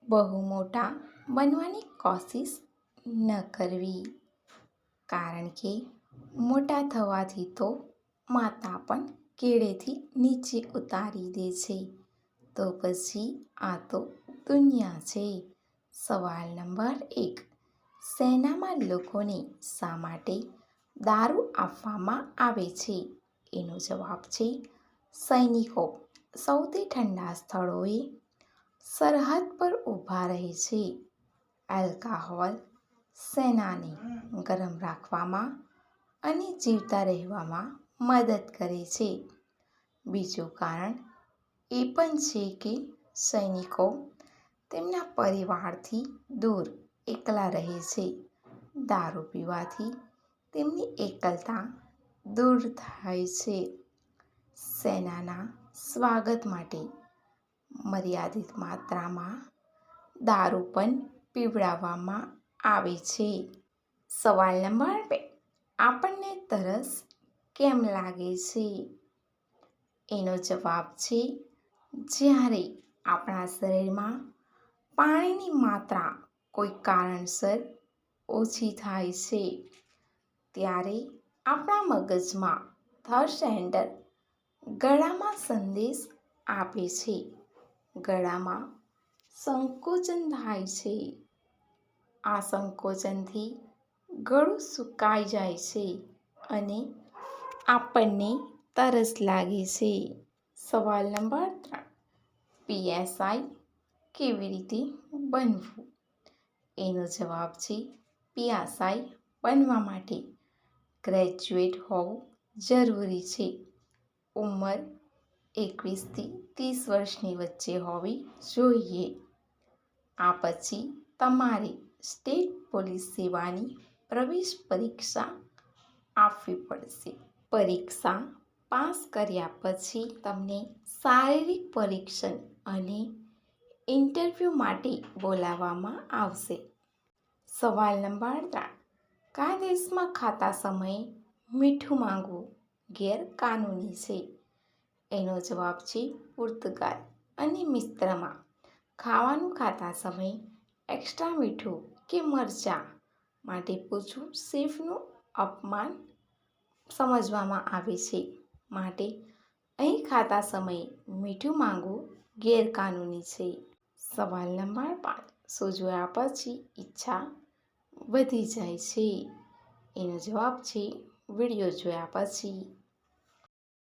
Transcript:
બહુ મોટા બનવાની કોશિશ ન કરવી, કારણ કે મોટા થવાથી તો માતા પણ કેળેથી નીચે ઉતારી દે છે. તો પછી આ તો દુનિયા છે. સવાલ નંબર 1. સેનામાં લોકોને શા માટે દારૂ આપવામાં આવે છે? એનો જવાબ છે સૈનિકો સૌથી ઠંડા સ્થળોએ સરહદ પર ઊભા રહે છે. આલ્કોહોલ સેનાને ગરમ રાખવામાં અને જીવતા રહેવામાં મદદ કરે છે. બીજું કારણ એ પણ છે કે સૈનિકો તેમના પરિવારથી દૂર એકલા રહે છે. દારૂ પીવાથી તેમની એકલતા દૂર થાય છે. સેનાના સ્વાગત માટે મર્યાદિત માત્રામાં દારૂ પણ પીવડાવવામાં આવે છે. સવાલ નંબર 2. આપણને તરસ કેમ લાગે છે? એનો જવાબ છે જ્યારે આપણા શરીરમાં પાણીની માત્રા કોઈ કારણસર ઓછી થાય છે, ત્યારે આપણા મગજમાં થર્સ્ટ સેન્ટર ગળામાં સંદેશ આપે છે. ગળામાં સંકોચન થાય છે. આ સંકોચનથી ગળું સુકાઈ જાય છે અને આપણને તરસ લાગે છે. સવાલ નંબર 3. પીએસઆઈ કેવી રીતે બનવું? એનો જવાબ છે પીએસઆઈ બનવા માટે ગ્રેજ્યુએટ હોવું જરૂરી છે. ઉંમર 21થી 30 વર્ષની વચ્ચે હોવી જોઈએ. આ પછી તમારે સ્ટેટ પોલીસ સેવાની પ્રવેશ પરીક્ષા આપવી પડશે. પરીક્ષા પાસ કર્યા પછી તમને શારીરિક પરીક્ષણ અને ઇન્ટરવ્યૂ માટે બોલાવવામાં આવશે. સવાલ નંબર 3. કયા દેશમાં ખાતા સમયે મીઠું માંગવું ગેરકાનૂની છે? એનો જવાબ છે પોર્તુગાલ અને મિસ્રમાં ખાવાનું ખાતા સમયે એક્સ્ટ્રા મીઠું કે મરચાં માટે પૂછવું શેફનું અપમાન સમજવામાં આવે છે. માટે અહીં ખાતા સમયે મીઠું માંગવું ગેરકાનૂની છે. સવાલ નંબર 5. શું જોયા પછી ઈચ્છા વધી જાય છે? એનો જવાબ છે વિડીયો જોયા પછી.